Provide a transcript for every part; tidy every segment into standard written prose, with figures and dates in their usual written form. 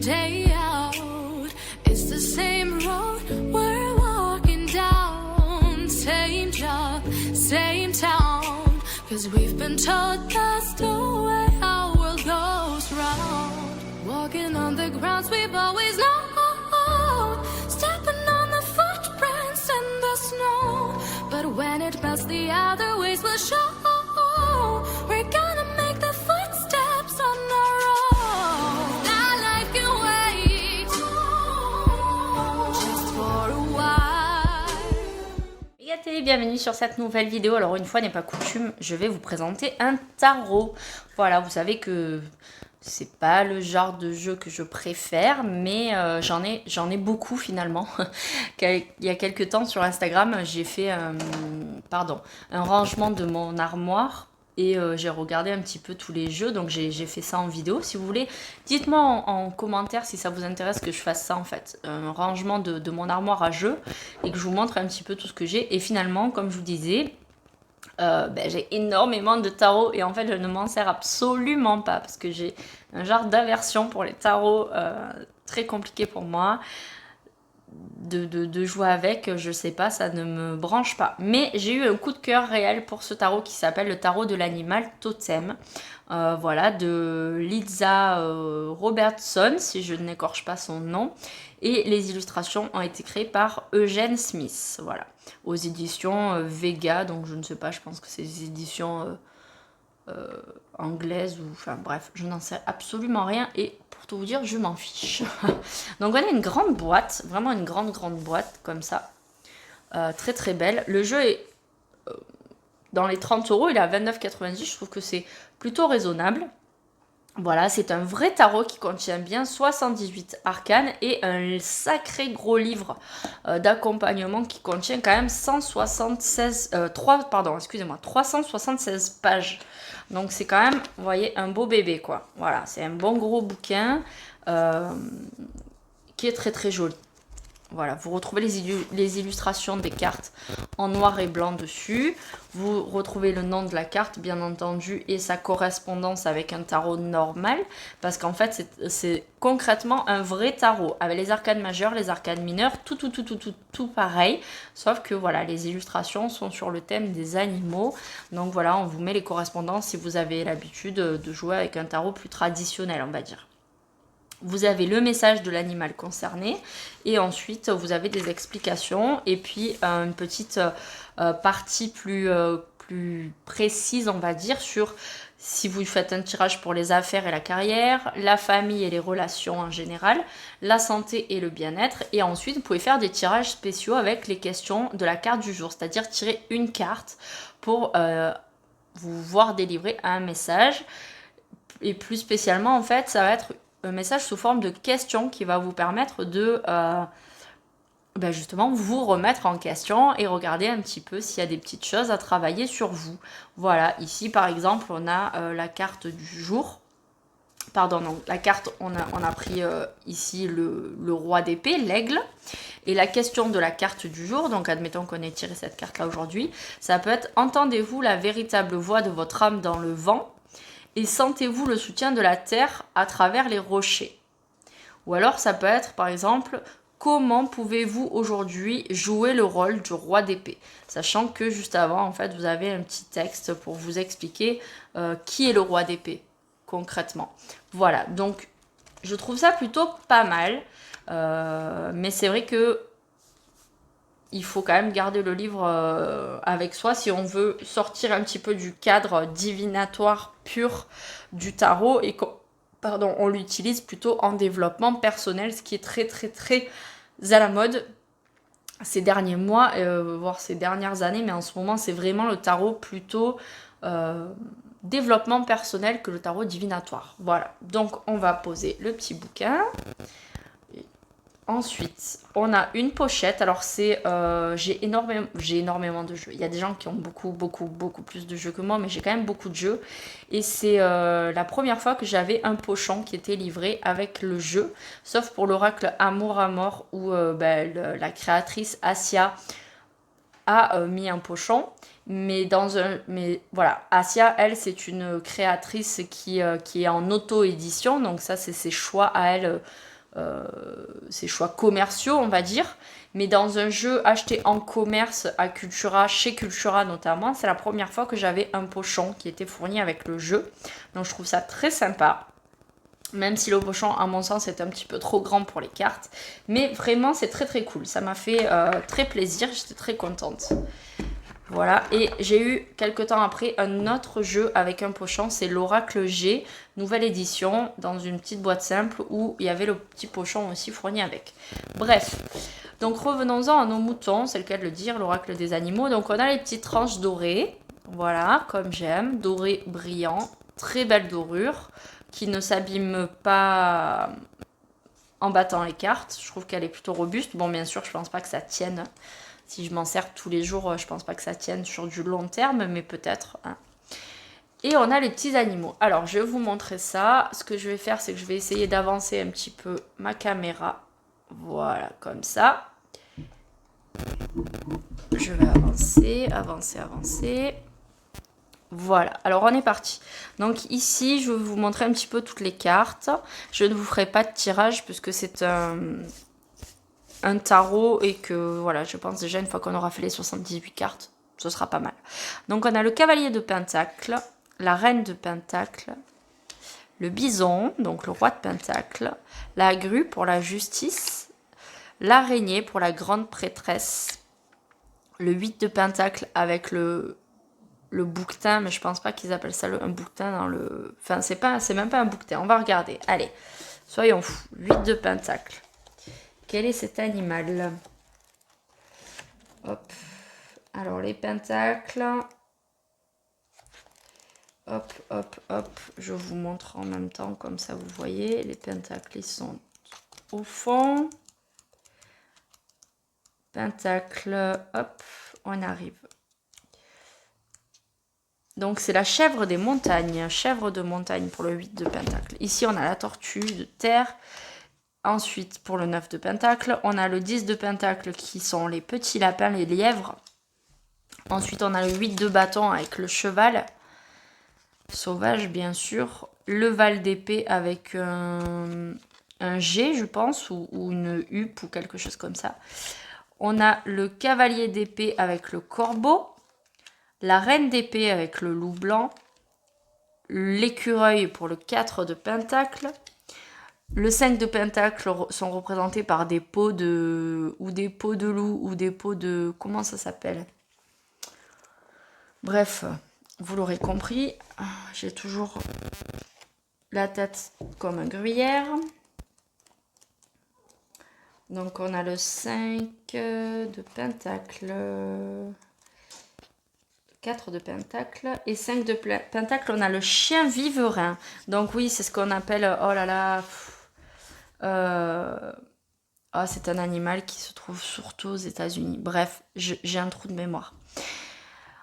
day out. It's the same road we're walking down. Same job, same town. 'Cause we've been told that's the way our world goes round. Walking on the grounds we've always known. Stepping on the footprints in the snow. But when it melts, the other ways will show. We're gonna make the footsteps on our own. That life can wait just for a while. Les gars télé, bienvenue sur cette nouvelle vidéo. Alors une fois n'est pas coutume, je vais vous présenter un tarot. Voilà, vous savez que c'est pas le genre de jeu que je préfère, mais j'en ai beaucoup finalement. Il y a quelques temps sur Instagram, j'ai fait un rangement de mon armoire. Et j'ai regardé un petit peu tous les jeux, donc j'ai fait ça en vidéo. Si vous voulez, dites-moi en commentaire si ça vous intéresse que je fasse ça en fait. Un rangement de mon armoire à jeux et que je vous montre un petit peu tout ce que j'ai. Et finalement, comme je vous disais, j'ai énormément de tarots et en fait je ne m'en sers absolument pas parce que j'ai un genre d'aversion pour les tarots, très compliqué pour moi. De jouer avec, je sais pas, ça ne me branche pas. Mais j'ai eu un coup de cœur réel pour ce tarot qui s'appelle le tarot de l'animal totem. Voilà, de Liza Robertson, si je n'écorche pas son nom. Et les illustrations ont été créées par Eugène Smith, voilà, aux éditions Vega. Donc je ne sais pas, je pense que c'est des éditions anglaise ou enfin bref, je n'en sais absolument rien et pour tout vous dire je m'en fiche. Donc on a une grande boîte, vraiment une grande boîte comme ça, très très belle. Le jeu est dans les 30 €, il est à 29,90 €, je trouve que c'est plutôt raisonnable. Voilà, c'est un vrai tarot qui contient bien 78 arcanes et un sacré gros livre d'accompagnement qui contient quand même 376 pages. Donc c'est quand même, vous voyez, un beau bébé quoi. Voilà, c'est un bon gros bouquin qui est très très joli. Voilà, vous retrouvez les illustrations des cartes en noir et blanc dessus. Vous retrouvez le nom de la carte, bien entendu, et sa correspondance avec un tarot normal. Parce qu'en fait, c'est concrètement un vrai tarot. Avec les arcanes majeures, les arcanes mineures, tout pareil. Sauf que voilà, les illustrations sont sur le thème des animaux. Donc voilà, on vous met les correspondances si vous avez l'habitude de jouer avec un tarot plus traditionnel, on va dire. Vous avez le message de l'animal concerné et ensuite vous avez des explications et puis une petite partie plus précise, on va dire, sur si vous faites un tirage pour les affaires et la carrière, la famille et les relations en général, la santé et le bien-être. Et ensuite, vous pouvez faire des tirages spéciaux avec les questions de la carte du jour, c'est-à-dire tirer une carte pour vous voir délivrer un message. Et plus spécialement, en fait, ça va être un message sous forme de question qui va vous permettre de justement vous remettre en question et regarder un petit peu s'il y a des petites choses à travailler sur vous. Voilà, ici par exemple on a la carte du jour. Pardon, donc la carte, on a pris ici le roi d'épée, l'aigle. Et la question de la carte du jour, donc admettons qu'on ait tiré cette carte-là aujourd'hui, ça peut être: entendez-vous la véritable voix de votre âme dans le vent ? Et sentez-vous le soutien de la terre à travers les rochers? Ou alors ça peut être par exemple: comment pouvez-vous aujourd'hui jouer le rôle du roi d'épée? Sachant que juste avant en fait vous avez un petit texte pour vous expliquer qui est le roi d'épée concrètement. Voilà, donc je trouve ça plutôt pas mal, mais c'est vrai que il faut quand même garder le livre avec soi si on veut sortir un petit peu du cadre divinatoire pur du tarot et on l'utilise plutôt en développement personnel, ce qui est très très très à la mode ces derniers mois, voire ces dernières années, mais en ce moment c'est vraiment le tarot plutôt développement personnel que le tarot divinatoire. Voilà, donc on va poser le petit bouquin. Ensuite, on a une pochette. Alors c'est, j'ai énormément de jeux. Il y a des gens qui ont beaucoup plus de jeux que moi, mais j'ai quand même beaucoup de jeux. Et c'est la première fois que j'avais un pochon qui était livré avec le jeu, sauf pour l'oracle Amour à mort où la créatrice Asia a mis un pochon. Mais voilà, Asia, elle, c'est une créatrice qui est en auto-édition, donc ça c'est ses choix à elle. ses choix commerciaux, on va dire. Mais dans un jeu acheté en commerce à Cultura, chez Cultura notamment, c'est la première fois que j'avais un pochon qui était fourni avec le jeu. Donc je trouve ça très sympa. Même si le pochon, à mon sens, est un petit peu trop grand pour les cartes. Mais vraiment, c'est très très cool. Ça m'a fait très plaisir. J'étais très contente. Voilà. Et j'ai eu, quelques temps après, un autre jeu avec un pochon. C'est l'Oracle G, nouvelle édition, dans une petite boîte simple où il y avait le petit pochon aussi fourni avec. Bref. Donc revenons-en à nos moutons. C'est le cas de le dire, l'Oracle des animaux. Donc on a les petites tranches dorées. Voilà, comme j'aime. Doré brillant. Très belle dorure, qui ne s'abîme pas en battant les cartes. Je trouve qu'elle est plutôt robuste. Bon, bien sûr, je pense pas que ça tienne. Si je m'en sers tous les jours, je pense pas que ça tienne sur du long terme, mais peut-être. Hein. Et on a les petits animaux. Alors, je vais vous montrer ça. Ce que je vais faire, c'est que je vais essayer d'avancer un petit peu ma caméra. Voilà, comme ça. Je vais avancer. Voilà, alors on est parti. Donc ici, je vais vous montrer un petit peu toutes les cartes. Je ne vous ferai pas de tirage puisque c'est un tarot et que voilà, je pense déjà une fois qu'on aura fait les 78 cartes, ce sera pas mal. Donc on a le cavalier de pentacle, la reine de pentacle, le bison, donc le roi de pentacle, la grue pour la justice, l'araignée pour la grande prêtresse, le 8 de pentacle avec le bouquetin, mais je pense pas qu'ils appellent ça un bouquetin dans le... Enfin, c'est même pas un bouquetin. On va regarder. Allez, soyons fous. 8 de pentacle. Quel est cet animal? Hop. Alors, les pentacles. Hop, hop, hop. Je vous montre en même temps, comme ça vous voyez. Les pentacles, ils sont au fond. Pentacle, hop, on arrive. Donc c'est la chèvre des montagnes, chèvre de montagne pour le 8 de pentacle. Ici on a la tortue de terre. Ensuite pour le 9 de pentacle, on a le 10 de pentacle qui sont les petits lapins, les lièvres. Ensuite on a le 8 de bâton avec le cheval. Sauvage bien sûr. Le val d'épée avec un G je pense, ou une huppe ou quelque chose comme ça. On a le cavalier d'épée avec le corbeau. La reine d'épée avec le loup blanc, l'écureuil pour le 4 de pentacle, le 5 de pentacle sont représentés par des peaux de... ou des peaux de loup, ou des peaux de... comment ça s'appelle? Bref, vous l'aurez compris, j'ai toujours la tête comme un gruyère. Donc on a le 5 de pentacle... 4 de pentacle et 5 de pentacle, on a le chien viverin. Donc oui, c'est ce qu'on appelle, oh là là, c'est un animal qui se trouve surtout aux États-Unis. Bref, j'ai un trou de mémoire.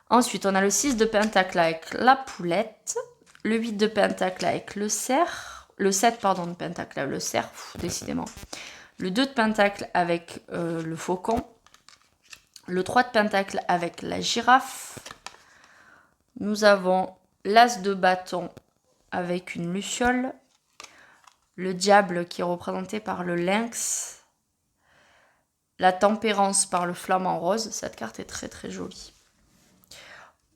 Ensuite, on a le 6 de pentacle avec la poulette, le 8 de pentacle avec le cerf, le 7 pardon de pentacle avec le cerf, décidément. Le 2 de pentacle avec le faucon, le 3 de pentacle avec la girafe. Nous avons l'as de bâton avec une luciole, le diable qui est représenté par le lynx, la tempérance par le flamant rose. Cette carte est très très jolie.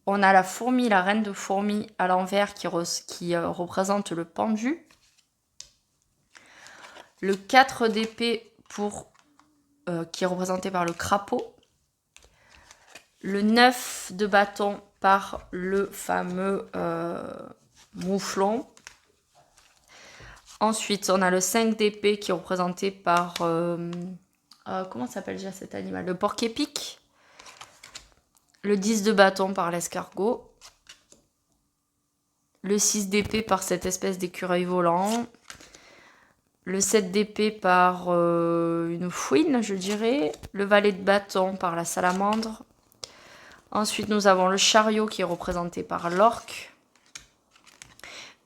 On a la fourmi, la reine de fourmis à l'envers qui représente le pendu. Le 4 d'épée qui est représenté par le crapaud. Le 9 de bâton par le fameux mouflon. Ensuite, on a le 5 d'épée qui est représenté par... comment s'appelle déjà cet animal? Le porc-épic. Le 10 de bâton par l'escargot. Le 6 d'épée par cette espèce d'écureuil volant. Le 7 d'épée par une fouine, je dirais. Le valet de bâton par la salamandre. Ensuite, nous avons le chariot qui est représenté par l'orque.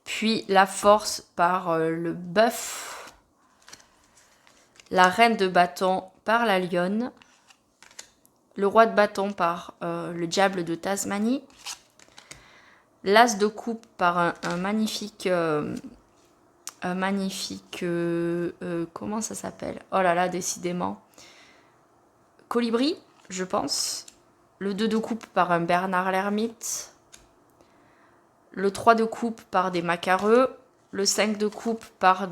Puis la force par le bœuf. La reine de bâton par la lionne. Le roi de bâton par le diable de Tasmanie. L'as de coupe par un magnifique magnifique, comment ça s'appelle? Oh là là, décidément. Colibri, je pense. Le 2 de coupe par un Bernard l'Ermite. Le 3 de coupe par des macareux. Le 5 de coupe par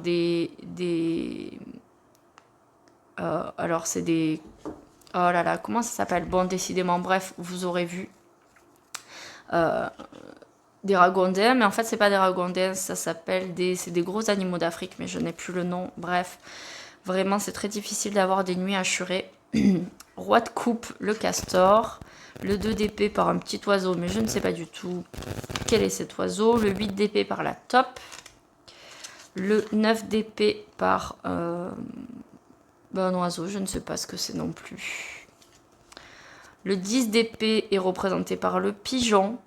alors c'est des... Oh là là, comment ça s'appelle? Bon, décidément, bref, vous aurez vu. Des ragondins, mais en fait, c'est pas des ragondins, ça s'appelle c'est des gros animaux d'Afrique, mais je n'ai plus le nom. Bref, vraiment, c'est très difficile d'avoir des nuits assurées. Roi de coupe, le castor. Le 2 d'épée par un petit oiseau, mais je ne sais pas du tout quel est cet oiseau. Le 8 d'épée par la taupe. Le 9 d'épée par un oiseau, je ne sais pas ce que c'est non plus. Le 10 d'épée est représenté par le pigeon.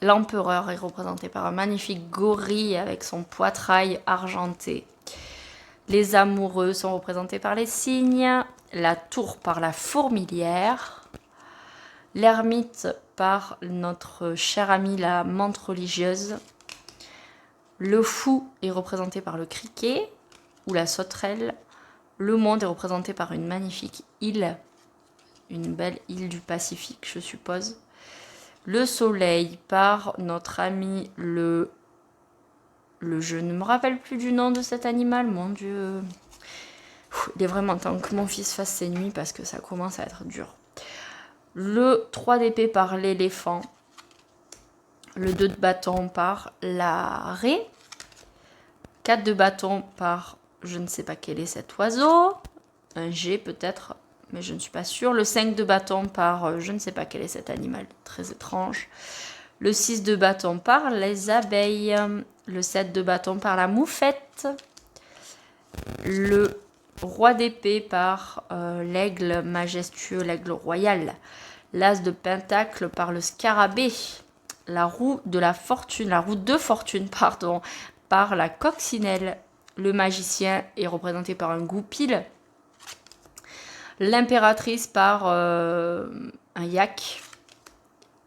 L'empereur est représenté par un magnifique gorille avec son poitrail argenté. Les amoureux sont représentés par les cygnes. La tour par la fourmilière. L'ermite par notre chère amie la menthe religieuse. Le fou est représenté par le criquet ou la sauterelle. Le monde est représenté par une magnifique île. Une belle île du Pacifique, je suppose. Le soleil par notre ami le... Je ne me rappelle plus du nom de cet animal, mon Dieu. Il est vraiment temps que mon fils fasse ses nuits parce que ça commence à être dur. Le 3 d'épée par l'éléphant. Le 2 de bâton par la raie. 4 de bâton par, je ne sais pas quel est cet oiseau. Un G peut-être, mais je ne suis pas sûre. Le 5 de bâton par, je ne sais pas quel est cet animal, très étrange. Le 6 de bâton par les abeilles. Le 7 de bâton par la moufette. Le roi d'épée par l'aigle majestueux, l'aigle royal. L'as de pentacle par le scarabée. La roue de la fortune, la roue de fortune, pardon, par la coccinelle. Le magicien est représenté par un goupil. L'impératrice par un yak.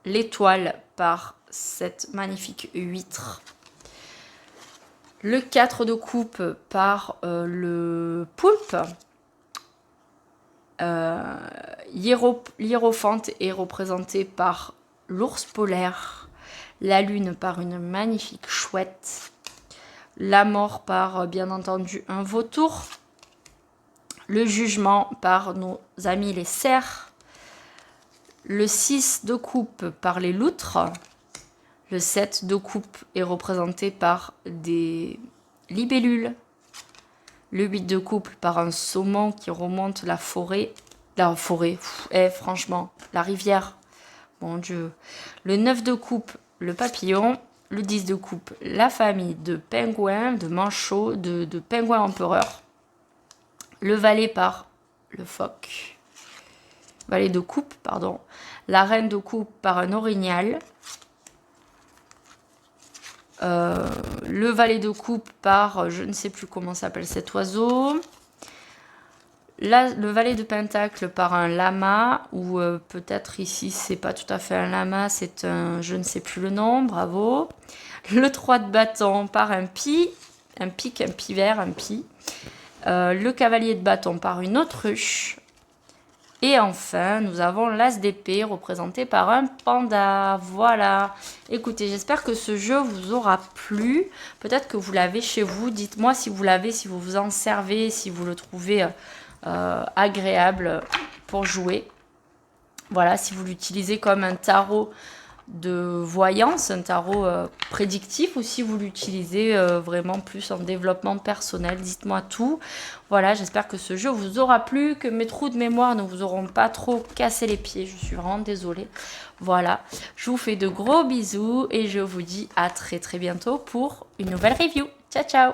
L'étoile par cette magnifique huître. Le 4 de coupe par le poulpe. L'hiérophante est représenté par l'ours polaire. La lune par une magnifique chouette. La mort par, bien entendu, un vautour. Le jugement par nos amis les cerfs. Le 6 de coupe par les loutres. Le 7 de coupe est représenté par des libellules. Le 8 de coupe par un saumon qui remonte la forêt. La forêt, franchement, la rivière. Mon Dieu. Le 9 de coupe, le papillon. Le 10 de coupe, la famille de pingouins, de manchots, de pingouins empereurs. Le valet par le phoque. Valet de coupe, pardon. La reine de coupe par un orignal. Le valet de coupe par, je ne sais plus comment s'appelle cet oiseau. Le valet de pentacle par un lama, ou peut-être ici c'est pas tout à fait un lama, c'est un, je ne sais plus le nom, bravo. Le 3 de bâton par un pic, un pivert, un pie. Le cavalier de bâton par une autruche. Et enfin, nous avons l'as d'épée représenté par un panda. Voilà. Écoutez, j'espère que ce jeu vous aura plu. Peut-être que vous l'avez chez vous. Dites-moi si vous l'avez, si vous vous en servez, si vous le trouvez agréable pour jouer. Voilà, si vous l'utilisez comme un tarot de voyance, un tarot prédictif, ou si vous l'utilisez vraiment plus en développement personnel, dites-moi tout. Voilà, j'espère que ce jeu vous aura plu, que mes trous de mémoire ne vous auront pas trop cassé les pieds, je suis vraiment désolée. Voilà, je vous fais de gros bisous et je vous dis à très très bientôt pour une nouvelle review. Ciao ciao!